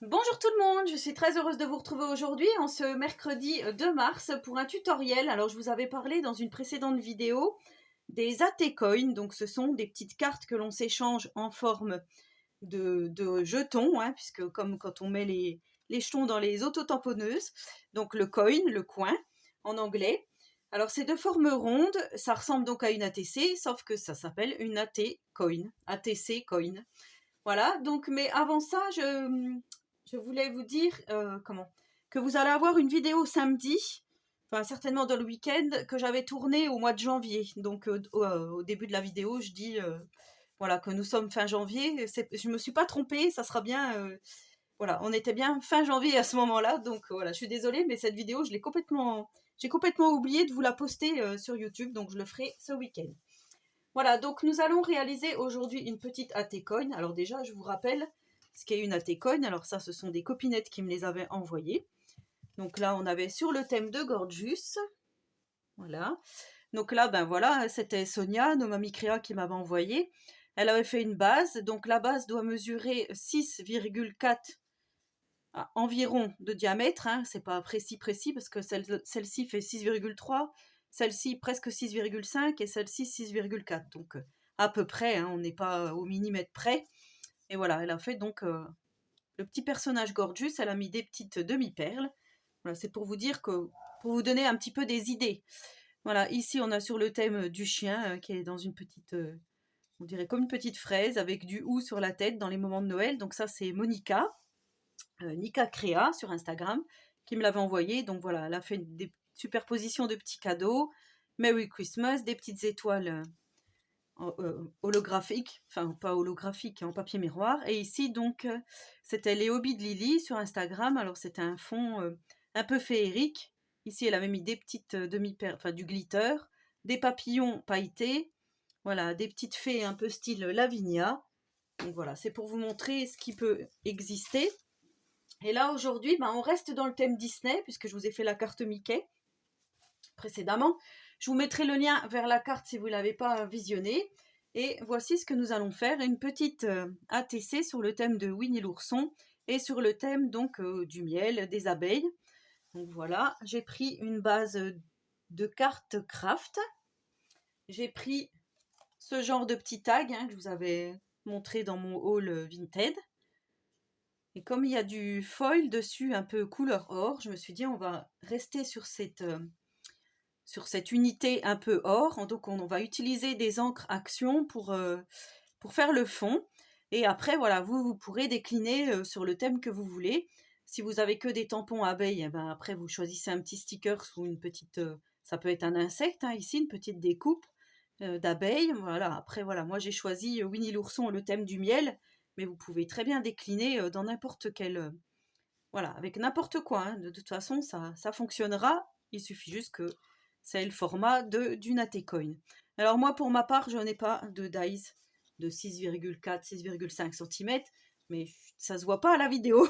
Bonjour tout le monde, je suis très heureuse de vous retrouver aujourd'hui en ce mercredi 2 mars pour un tutoriel. Alors je vous avais parlé dans une précédente vidéo des AT Coins, donc ce sont des petites cartes que l'on s'échange en forme de jetons, hein, puisque comme quand on met les jetons dans les autotamponneuses, donc le coin, le coin en anglais. Alors c'est de forme ronde, ça ressemble donc à une ATC, sauf que ça s'appelle une AT Coin, ATC Coin. Voilà, donc, mais avant ça, je voulais vous dire que vous allez avoir une vidéo samedi, enfin certainement dans le week-end, que j'avais tournée au mois de janvier. Donc au début de la vidéo, je dis voilà, que nous sommes fin janvier. Je me suis pas trompée, ça sera bien. Voilà, on était bien fin janvier à ce moment-là. Donc voilà, je suis désolée, mais cette vidéo, j'ai complètement oublié de vous la poster sur YouTube, donc je le ferai ce week-end. Voilà, donc nous allons réaliser aujourd'hui une petite AT-Coin. Alors déjà, je vous rappelle ce qu'est une AT-Coin. Alors ça, ce sont des copinettes qui me les avaient envoyées. Donc là, on avait sur le thème de Gorgeous. Voilà. Donc là, ben voilà, c'était Sonia, nos mamies créa, qui m'avait envoyé. Elle avait fait une base. Donc la base doit mesurer 6,4 environ de diamètre. Hein. C'est pas précis parce que celle-ci fait 6,3, celle-ci presque 6,5 et celle-ci 6,4. Donc à peu près, hein, on n'est pas au millimètre près. Et voilà, elle a fait donc le petit personnage Gorgeous, elle a mis des petites demi-perles. Voilà, c'est pour vous dire que, pour vous donner un petit peu des idées. Voilà, ici on a sur le thème du chien qui est dans une petite, on dirait comme une petite fraise avec du hou sur la tête dans les moments de Noël. Donc ça c'est Monica. Nika Créa sur Instagram qui me l'avait envoyé. Donc voilà, elle a fait des superpositions de petits cadeaux. Merry Christmas, des petites étoiles holographiques, enfin pas holographiques, en papier miroir. Et ici donc c'était les hobbies de Lily sur Instagram. Alors c'était un fond un peu féerique. Ici elle avait mis des petites demi-perles, enfin du glitter, des papillons pailletés, voilà, des petites fées un peu style Lavinia. Donc voilà, c'est pour vous montrer ce qui peut exister. Et là, aujourd'hui, on reste dans le thème Disney, puisque je vous ai fait la carte Mickey précédemment. Je vous mettrai le lien vers la carte si vous ne l'avez pas visionnée. Et voici ce que nous allons faire, une petite ATC sur le thème de Winnie l'ourson et sur le thème donc du miel, des abeilles. Donc voilà, j'ai pris une base de cartes craft. J'ai pris ce genre de petit tag que je vous avais montré dans mon haul Vinted. Et comme il y a du foil dessus, un peu couleur or, je me suis dit on va rester sur cette unité un peu or. Donc on va utiliser des encres action pour faire le fond. Et après, voilà, vous pourrez décliner sur le thème que vous voulez. Si vous avez que des tampons abeilles, eh ben après vous choisissez un petit sticker ou une petite... ça peut être un insecte, hein, ici, une petite découpe d'abeilles. Voilà, après, voilà, moi j'ai choisi Winnie l'ourson, le thème du miel, mais vous pouvez très bien décliner dans n'importe quel... voilà, avec n'importe quoi. Hein. De toute façon, ça fonctionnera. Il suffit juste que c'est le format d'une AT-Coin. Alors moi, pour ma part, je n'ai pas de dies de 6,4, 6,5 cm, mais ça se voit pas à la vidéo,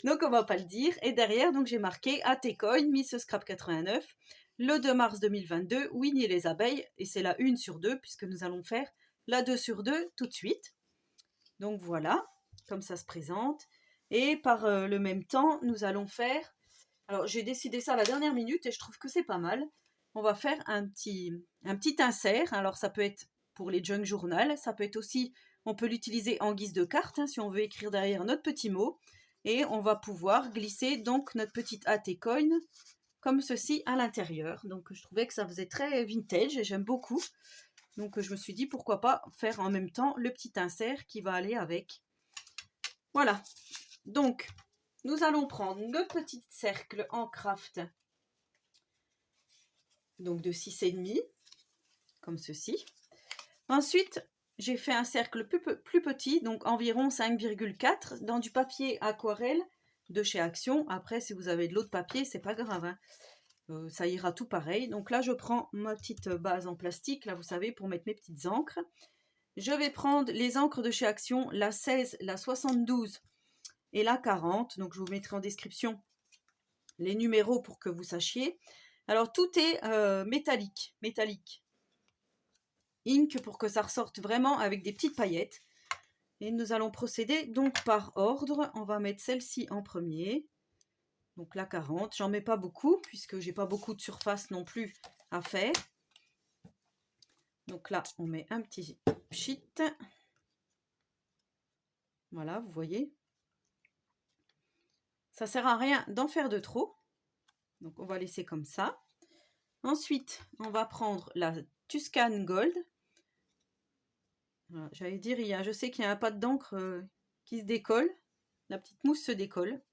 donc on va pas le dire. Et derrière, donc j'ai marqué AT-Coin, Miss Scrap 89, le 2 mars 2022, Winnie et les abeilles, et c'est la 1 sur 2, puisque nous allons faire la 2 sur 2 tout de suite. Donc voilà, comme ça se présente. Et par le même temps, nous allons faire... Alors j'ai décidé ça à la dernière minute et je trouve que c'est pas mal. On va faire un petit insert. Alors ça peut être pour les junk journal, ça peut être aussi, on peut l'utiliser en guise de carte si on veut écrire derrière notre petit mot. Et on va pouvoir glisser donc notre petite AT Coin comme ceci à l'intérieur. Donc je trouvais que ça faisait très vintage et j'aime beaucoup. Donc je me suis dit pourquoi pas faire en même temps le petit insert qui va aller avec. Voilà. Donc nous allons prendre le petit cercle en craft, donc de 6,5, comme ceci. Ensuite, j'ai fait un cercle plus petit, donc environ 5,4, dans du papier aquarelle de chez Action. Après, si vous avez de l'autre papier, c'est pas grave, hein. Ça ira tout pareil. Donc là, je prends ma petite base en plastique, là, vous savez, pour mettre mes petites encres. Je vais prendre les encres de chez Action, la 16, la 72 et la 40. Donc, je vous mettrai en description les numéros pour que vous sachiez. Alors, tout est métallique. Ink pour que ça ressorte vraiment avec des petites paillettes. Et nous allons procéder donc par ordre. On va mettre celle-ci en premier. Donc la 40. J'en mets pas beaucoup puisque j'ai pas beaucoup de surface non plus à faire. Donc là, on met un petit pchit. Voilà, vous voyez. Ça sert à rien d'en faire de trop. Donc on va laisser comme ça. Ensuite, on va prendre la Tuscan Gold. Voilà, j'allais dire, je sais qu'il y a un pad d'encre qui se décolle. La petite mousse se décolle.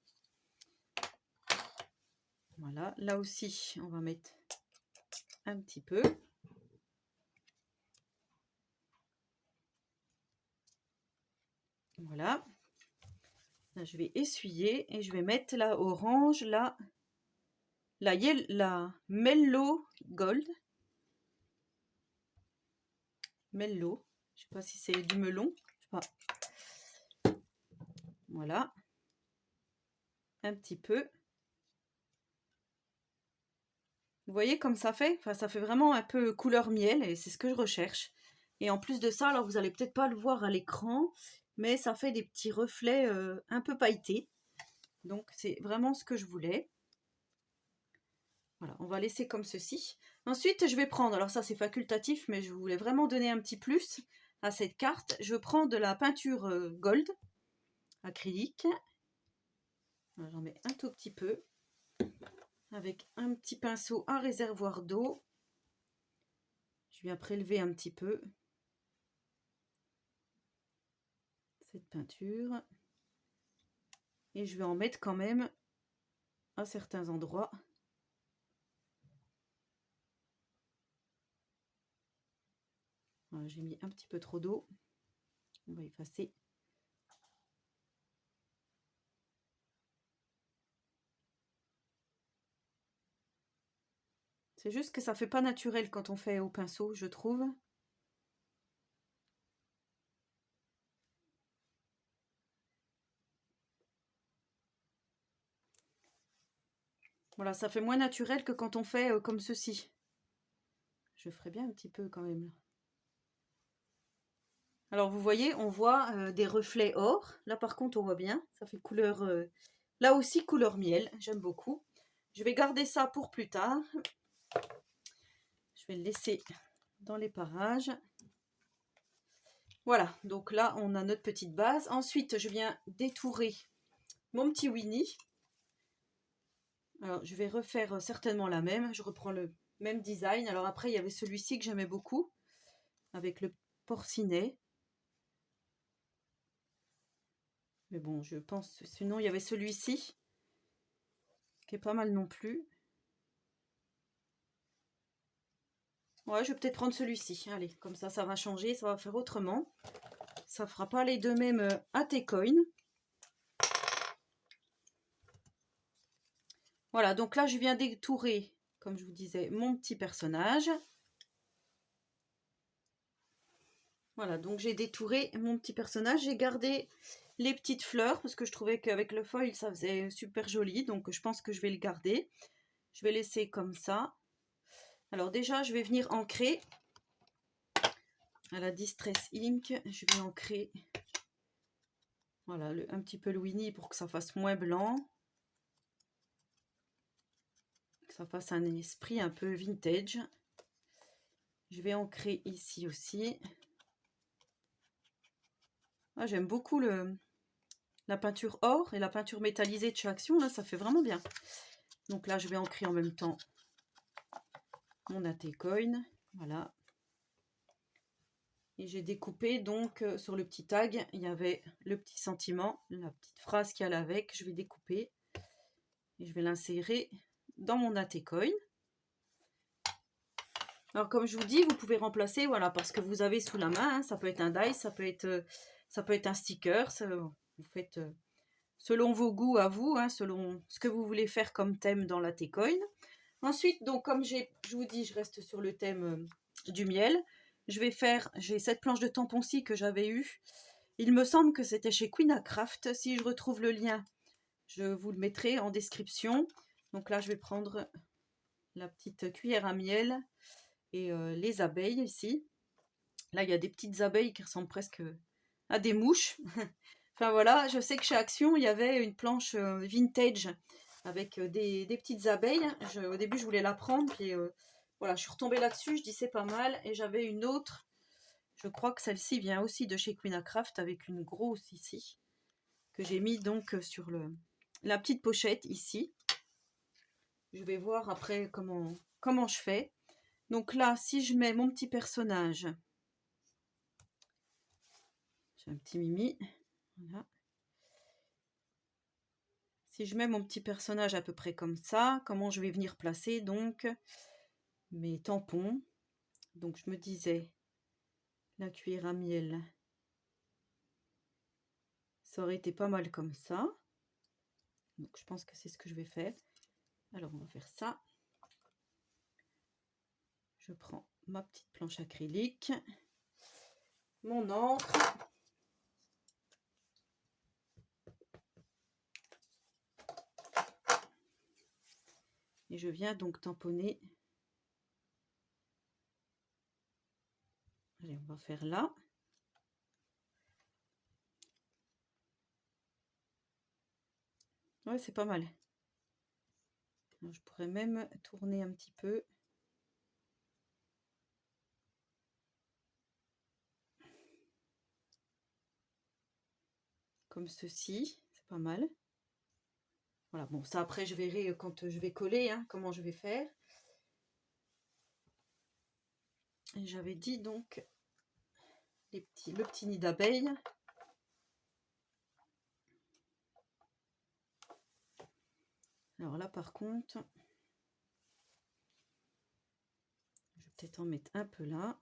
Voilà, là aussi, on va mettre un petit peu. Voilà. Là, je vais essuyer et je vais mettre la orange, la Mellow Gold. Mellow. Je ne sais pas si c'est du melon. Je sais pas. Voilà. Un petit peu. Vous voyez comme ça fait? Enfin, ça fait vraiment un peu couleur miel et c'est ce que je recherche. Et en plus de ça, alors vous allez peut-être pas le voir à l'écran, mais ça fait des petits reflets un peu pailletés. Donc c'est vraiment ce que je voulais. Voilà, on va laisser comme ceci. Ensuite, je vais prendre, alors ça c'est facultatif, mais je voulais vraiment donner un petit plus à cette carte. Je prends de la peinture gold, acrylique. J'en mets un tout petit peu. Avec un petit pinceau à réservoir d'eau. Je viens prélever un petit peu cette peinture. Et je vais en mettre quand même à certains endroits. Voilà, j'ai mis un petit peu trop d'eau. On va effacer. C'est juste que ça fait pas naturel quand on fait au pinceau, je trouve. Voilà, ça fait moins naturel que quand on fait comme ceci. Je ferai bien un petit peu quand même. Alors vous voyez, on voit des reflets or. Là par contre on voit bien, ça fait couleur, là aussi couleur miel, j'aime beaucoup. Je vais garder ça pour plus tard. Je vais le laisser dans les parages. Voilà, donc là on a notre petite base. Ensuite je viens détourer mon petit Winnie. Alors je vais refaire certainement la même. Je reprends le même design. Alors après il y avait celui-ci que j'aimais beaucoup, avec le porcinet. Mais bon, je pense, sinon il y avait celui-ci, qui est pas mal non plus. Ouais, je vais peut-être prendre celui-ci. Allez, comme ça va changer, ça va faire autrement. Ça fera pas les deux mêmes AT-Coin. Voilà, donc là, je viens détourer, comme je vous disais, mon petit personnage. Voilà, donc j'ai détouré mon petit personnage. J'ai gardé les petites fleurs, parce que je trouvais qu'avec le foil, ça faisait super joli. Donc je pense que je vais le garder. Je vais laisser comme ça. Alors déjà, je vais venir ancrer. À la Distress Ink, je vais ancrer voilà, un petit peu le Winnie pour que ça fasse moins blanc. Que ça fasse un esprit un peu vintage. Je vais ancrer ici aussi. Ah, j'aime beaucoup la peinture or et la peinture métallisée de chez Action. Là, ça fait vraiment bien. Donc là, je vais ancrer en même temps mon AT-Coin. Voilà. Et j'ai découpé donc sur le petit tag, il y avait le petit sentiment, la petite phrase qui allait avec. Je vais découper et je vais l'insérer dans mon AT-Coin. Alors comme je vous dis, vous pouvez remplacer, voilà, parce que vous avez sous la main, hein, ça peut être un die, ça peut être un sticker, vous faites selon vos goûts à vous, hein, selon ce que vous voulez faire comme thème dans l'AT-Coin. Ensuite, donc comme je vous dis, je reste sur le thème du miel. J'ai cette planche de tampon-ci que j'avais eue. Il me semble que c'était chez Queen Craft. Si je retrouve le lien, je vous le mettrai en description. Donc là, je vais prendre la petite cuillère à miel et les abeilles ici. Là, il y a des petites abeilles qui ressemblent presque à des mouches. Enfin voilà, je sais que chez Action, il y avait une planche vintage avec des petites abeilles. Au début, je voulais la prendre, puis voilà, je suis retombée là-dessus, je dis c'est pas mal. Et j'avais une autre, je crois que celle-ci vient aussi de chez Queen Craft, avec une grosse ici, que j'ai mis donc sur la petite pochette ici. Je vais voir après comment je fais. Donc là, si je mets mon petit personnage, j'ai un petit Mimi, voilà. Si je mets mon petit personnage à peu près comme ça, comment je vais venir placer donc mes tampons. Donc je me disais, la cuillère à miel, ça aurait été pas mal comme ça. Donc je pense que c'est ce que je vais faire. Alors on va faire ça. Je prends ma petite planche acrylique, mon encre. Et je viens donc tamponner. Allez, on va faire là. Ouais, c'est pas mal. Alors, je pourrais même tourner un petit peu. Comme ceci, c'est pas mal. Voilà, bon, ça après je verrai quand je vais coller, hein, comment je vais faire. Et j'avais dit donc le petit nid d'abeilles. Alors là par contre, je vais peut-être en mettre un peu là.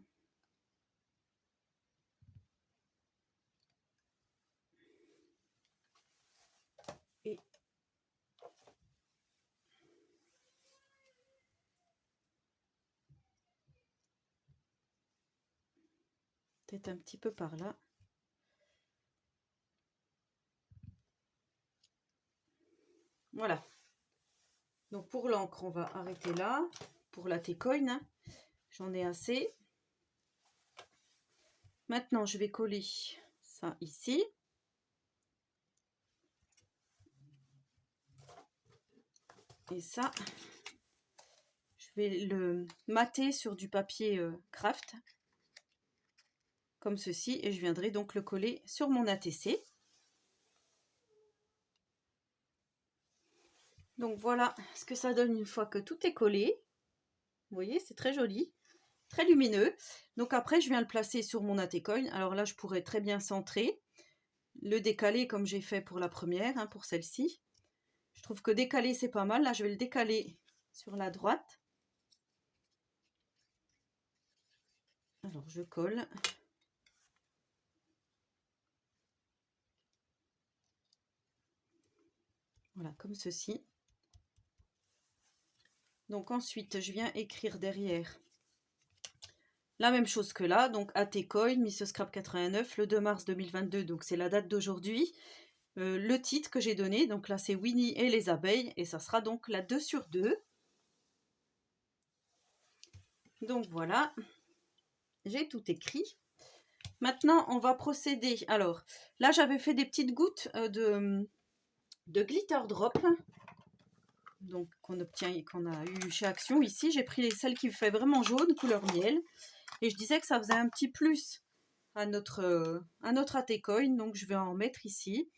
Et peut-être un petit peu par là. Voilà. Donc pour l'encre, on va arrêter là. Pour la T-coin, hein, j'en ai assez. Maintenant, je vais coller ça ici. Et ça, je vais le mater sur du papier craft. Comme ceci. Et je viendrai donc le coller sur mon ATC. Donc voilà ce que ça donne une fois que tout est collé. Vous voyez, c'est très joli, très lumineux. Donc après, je viens le placer sur mon ATcoin. Alors là, je pourrais très bien centrer, le décaler comme j'ai fait pour la première, hein, pour celle-ci. Je trouve que décaler, c'est pas mal. Là, je vais le décaler sur la droite. Alors, je colle. Voilà, comme ceci. Donc ensuite, je viens écrire derrière la même chose que là. Donc ATcoin, Miss Scrap 89, le 2 mars 2022. Donc c'est la date d'aujourd'hui. Le titre que j'ai donné, donc là c'est Winnie et les abeilles, et ça sera donc la 2 sur 2. Donc voilà, j'ai tout écrit. Maintenant, on va procéder. Alors, là j'avais fait des petites gouttes de glitter drop, donc qu'on obtient, qu'on a eu chez Action ici. J'ai pris celle qui fait vraiment jaune, couleur miel, et je disais que ça faisait un petit plus à notre ATcoin, donc je vais en mettre ici,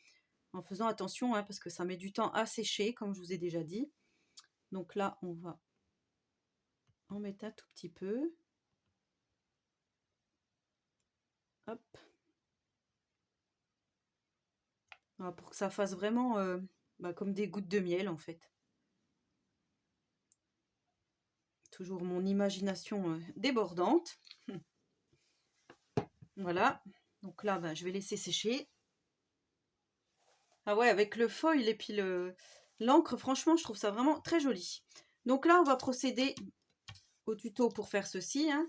en faisant attention, hein, parce que ça met du temps à sécher, comme je vous ai déjà dit. Donc là, on va en mettre un tout petit peu. Hop. Voilà, pour que ça fasse vraiment comme des gouttes de miel en fait. Toujours mon imagination débordante. Voilà. Donc là, je vais laisser sécher. Ah ouais, avec le foil et puis l'encre, franchement, je trouve ça vraiment très joli. Donc là, on va procéder au tuto pour faire ceci, hein.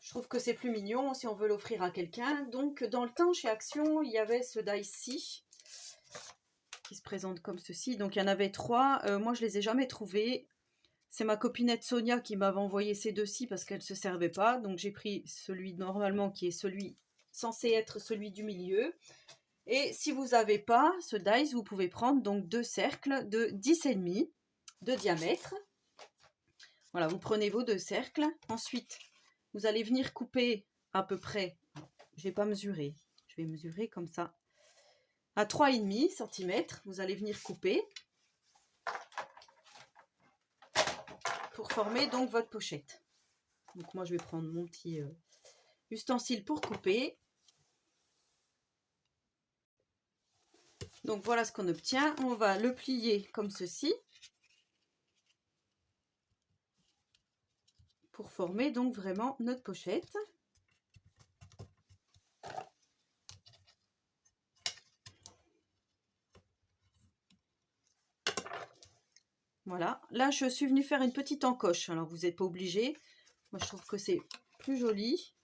Je trouve que c'est plus mignon si on veut l'offrir à quelqu'un. Donc, dans le temps, chez Action, il y avait ce die-ci qui se présente comme ceci. Donc, il y en avait 3. Moi, je les ai jamais trouvés. C'est ma copinette Sonia qui m'avait envoyé ces deux-ci parce qu'elle ne se servait pas. Donc, j'ai pris celui normalement qui est celui censé être celui du milieu. Et si vous n'avez pas ce dies, vous pouvez prendre donc 2 cercles de 10,5 de diamètre. Voilà, vous prenez vos 2 cercles. Ensuite, vous allez venir couper à peu près, je ne vais pas mesurer, je vais mesurer comme ça, à 3,5 cm. Vous allez venir couper pour former donc votre pochette. Donc moi, je vais prendre mon petit ustensile pour couper. Donc voilà ce qu'on obtient. On va le plier comme ceci pour former donc vraiment notre pochette. Voilà, là je suis venue faire une petite encoche. Alors vous n'êtes pas obligé. Moi je trouve que c'est plus joli.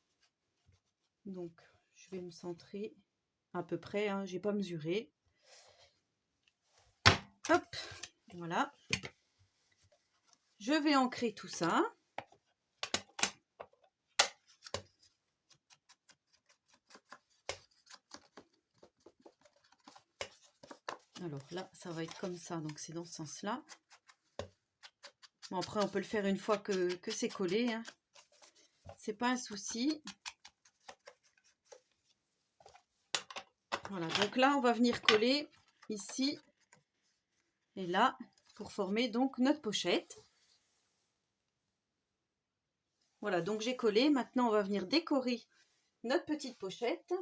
Donc je vais me centrer à peu près, hein, j'ai pas mesuré. Hop, voilà. Je vais ancrer tout ça. Alors là, ça va être comme ça, donc c'est dans ce sens-là. Bon, après, on peut le faire une fois que c'est collé, hein. C'est pas un souci. Voilà, donc là, on va venir coller ici et là pour former donc notre pochette. Voilà, donc j'ai collé. Maintenant, on va venir décorer notre petite pochette.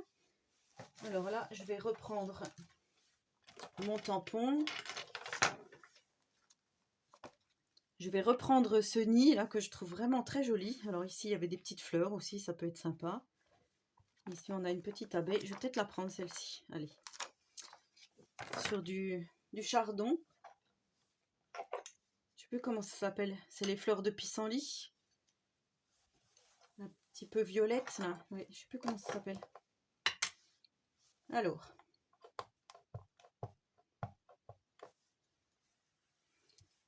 Alors là, je vais reprendre mon tampon. Je vais reprendre ce nid là que je trouve vraiment très joli. Alors ici, il y avait des petites fleurs aussi, ça peut être sympa. Ici, on a une petite abeille. Je vais peut-être la prendre celle-ci. Allez. Sur du chardon. Je sais plus comment ça s'appelle. C'est les fleurs de pissenlit. Un petit peu violette là. Oui, je sais plus comment ça s'appelle. Alors.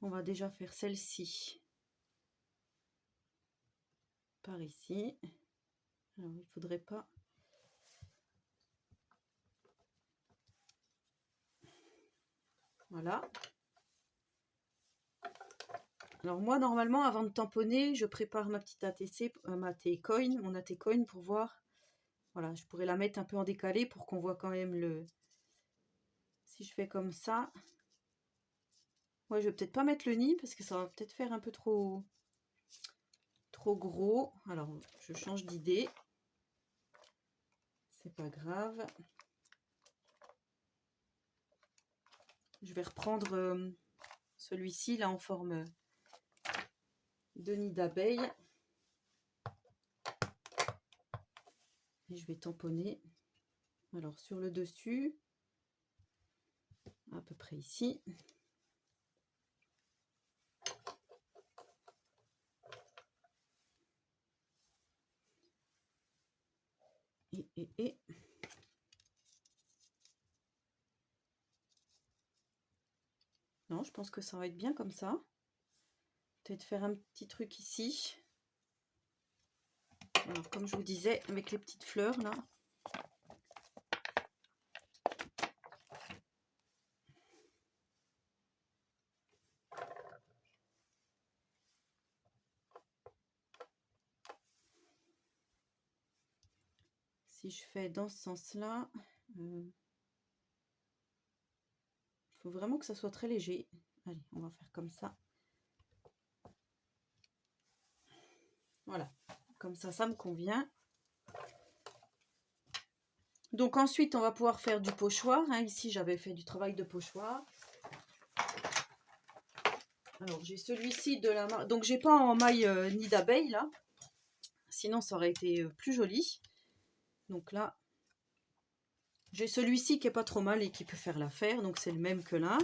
On va déjà faire celle-ci. Par ici. Alors, il faudrait pas... Voilà. Alors moi, normalement, avant de tamponner, je prépare ma petite ATC, mon AT-coin pour voir. Voilà, je pourrais la mettre un peu en décalé pour qu'on voit quand même le... Si je fais comme ça... Ouais, je vais peut-être pas mettre le nid parce que ça va peut-être faire un peu trop gros. Alors, je change d'idée. C'est pas grave. Je vais reprendre celui-ci là en forme de nid d'abeille. Et je vais tamponner. Alors, sur le dessus, à peu près ici. Et. Non, je pense que ça va être bien comme ça. Peut-être faire un petit truc ici. Alors, comme je vous disais, avec les petites fleurs là. Si je fais dans ce sens-là, il faut vraiment que ça soit très léger. Allez, on va faire comme ça. Voilà, comme ça me convient. Donc ensuite, on va pouvoir faire du pochoir. Hein. Ici, j'avais fait du travail de pochoir. Alors, j'ai celui-ci de la marque. Donc, j'ai pas en maille nid d'abeille là. Sinon, ça aurait été plus joli. Donc là, j'ai celui-ci qui est pas trop mal et qui peut faire l'affaire. Donc, c'est le même que là.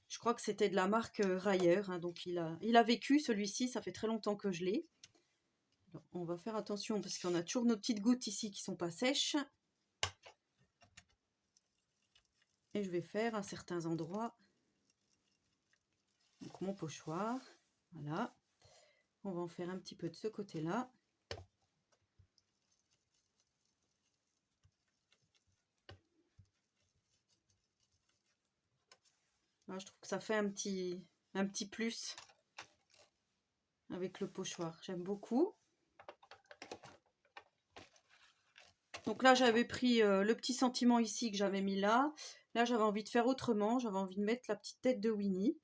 Je crois que c'était de la marque Rayer. Hein. Donc, il a vécu celui-ci. Ça fait très longtemps que je l'ai. On va faire attention parce qu'on a toujours nos petites gouttes ici qui sont pas sèches. Et je vais faire à certains endroits donc mon pochoir. Voilà. On va en faire un petit peu de ce côté-là. Ah, je trouve que ça fait un petit plus avec le pochoir. J'aime beaucoup. Donc là, j'avais pris le petit sentiment ici que j'avais mis là. Là, j'avais envie de faire autrement. J'avais envie de mettre la petite tête de Winnie.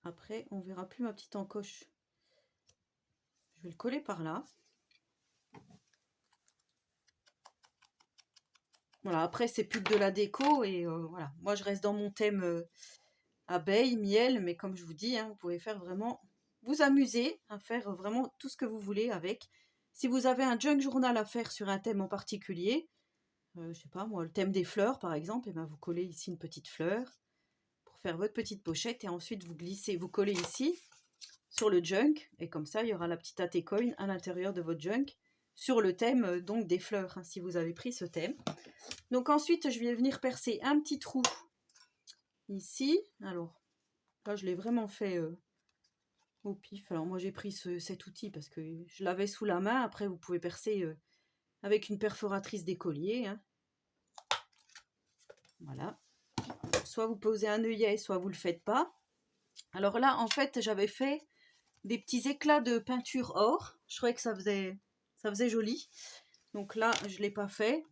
Après, on verra plus ma petite encoche. Je vais le coller par là. Voilà, après, c'est plus que de la déco. Et voilà, moi, je reste dans mon thème abeille, miel. Mais comme je vous dis, hein, vous pouvez faire vraiment... vous amuser à faire vraiment tout ce que vous voulez avec. Si vous avez un junk journal à faire sur un thème en particulier, je sais pas moi, le thème des fleurs par exemple, et ben vous collez ici une petite fleur pour faire votre petite pochette et ensuite vous glissez, vous collez ici sur le junk et comme ça il y aura la petite Atecoin à l'intérieur de votre junk sur le thème donc des fleurs, hein, si vous avez pris ce thème. Donc ensuite je vais venir percer un petit trou ici. Alors là je l'ai vraiment fait au pif. Alors moi j'ai pris cet outil parce que je l'avais sous la main. Après vous pouvez percer avec une perforatrice d'écolier, hein. Voilà. Soit vous posez un œillet, soit vous le faites pas. Alors là en fait j'avais fait des petits éclats de peinture or. Je trouvais que ça faisait joli. Donc là je l'ai pas fait.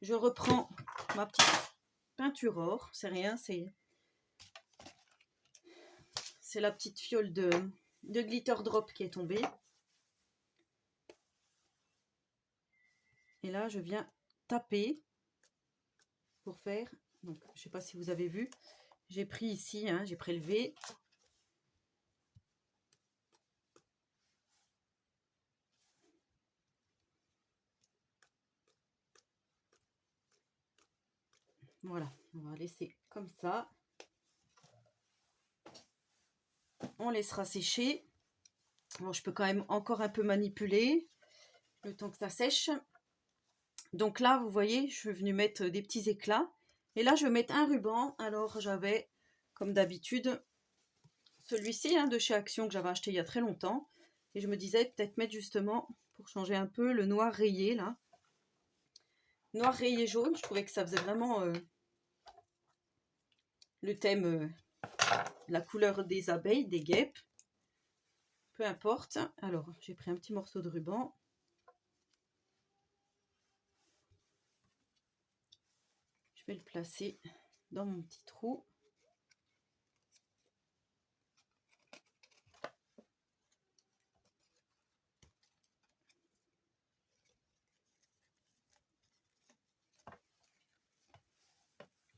Je reprends ma petite peinture or. C'est rien, c'est la petite fiole de glitter drop qui est tombée. Et là, je viens taper pour faire... Donc, je ne sais pas si vous avez vu. J'ai pris ici, hein, j'ai prélevé. Voilà, on va laisser comme ça. On laissera sécher. Bon, je peux quand même encore un peu manipuler le temps que ça sèche. Donc là, vous voyez, je suis venue mettre des petits éclats. Et là, je vais mettre un ruban. Alors, j'avais, comme d'habitude, celui-ci hein, de chez Action que j'avais acheté il y a très longtemps. Et je me disais peut-être mettre justement, pour changer un peu, le noir rayé, là. Noir rayé jaune, je trouvais que ça faisait vraiment le thème, la couleur des abeilles, des guêpes. Peu importe. Alors, j'ai pris un petit morceau de ruban. Je vais le placer dans mon petit trou.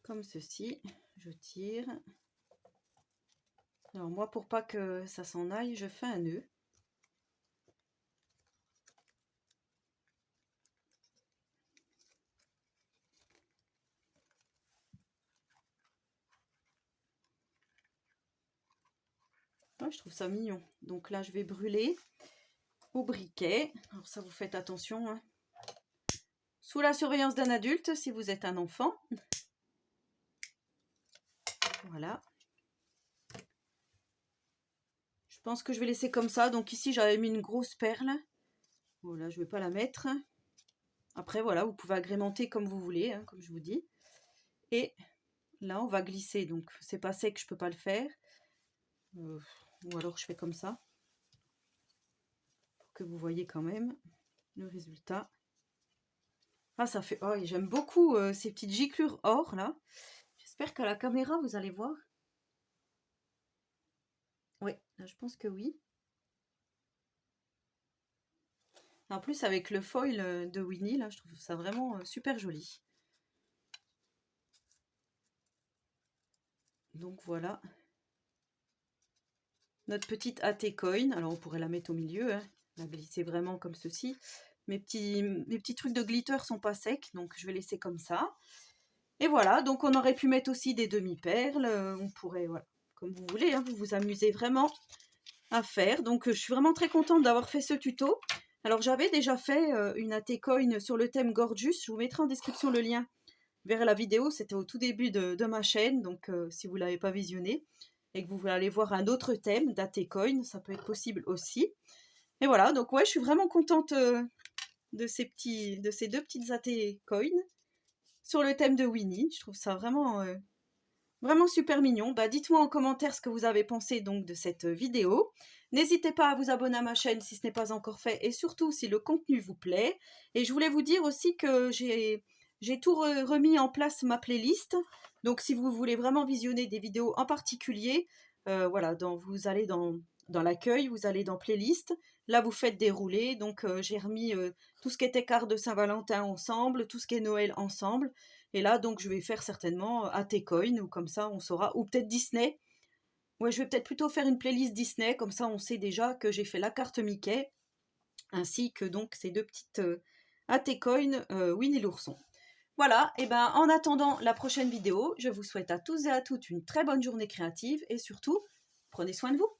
Comme ceci, je tire. Alors moi, pour pas que ça s'en aille, je fais un nœud. Ouais, je trouve ça mignon. Donc là, je vais brûler au briquet. Alors ça, vous faites attention, hein. Sous la surveillance d'un adulte, si vous êtes un enfant. Voilà. Je pense que je vais laisser comme ça. Donc ici, j'avais mis une grosse perle. Voilà, je ne vais pas la mettre. Après, voilà, vous pouvez agrémenter comme vous voulez, hein, comme je vous dis. Et là, on va glisser. Donc, c'est pas sec, je peux pas le faire. Ou alors, je fais comme ça. Pour que vous voyez quand même le résultat. Ah, ça fait... Oh, j'aime beaucoup ces petites giclures or, là. J'espère qu'à la caméra, vous allez voir. Oui, là, je pense que oui. En plus, avec le foil de Winnie, là, je trouve ça vraiment super joli. Donc, voilà. Notre petite Atecoin. Alors, on pourrait la mettre au milieu, hein. La glisser vraiment comme ceci. Mes petits trucs de glitter sont pas secs, donc je vais laisser comme ça. Et voilà, donc on aurait pu mettre aussi des demi-perles. On pourrait, voilà, comme vous voulez, hein, vous vous amusez vraiment à faire. Donc je suis vraiment très contente d'avoir fait ce tuto. Alors j'avais déjà fait une Atecoin sur le thème Gorgeous. Je vous mettrai en description le lien vers la vidéo. C'était au tout début de ma chaîne, donc si vous ne l'avez pas visionné et que vous voulez aller voir un autre thème d'Atecoin, ça peut être possible aussi. Et voilà, donc ouais, je suis vraiment contente de ces deux petites Atecoin. sur le thème de Winnie. Je trouve ça vraiment, vraiment super mignon. Bah, dites-moi en commentaire ce que vous avez pensé donc de cette vidéo. N'hésitez pas à vous abonner à ma chaîne si ce n'est pas encore fait et surtout si le contenu vous plaît. Et je voulais vous dire aussi que j'ai tout remis en place ma playlist. Donc si vous voulez vraiment visionner des vidéos en particulier, voilà, vous allez dans l'accueil, vous allez dans playlist. Là, vous faites dérouler. Donc j'ai remis tout ce qui était carte de Saint-Valentin ensemble, tout ce qui est Noël ensemble. Et là, donc, je vais faire certainement ATCoin, ou comme ça, on saura, ou peut-être Disney. Ouais, je vais peut-être plutôt faire une playlist Disney, comme ça, on sait déjà que j'ai fait la carte Mickey, ainsi que donc ces deux petites ATCoin Winnie l'ourson. Voilà, et ben en attendant la prochaine vidéo, je vous souhaite à tous et à toutes une très bonne journée créative, et surtout, prenez soin de vous.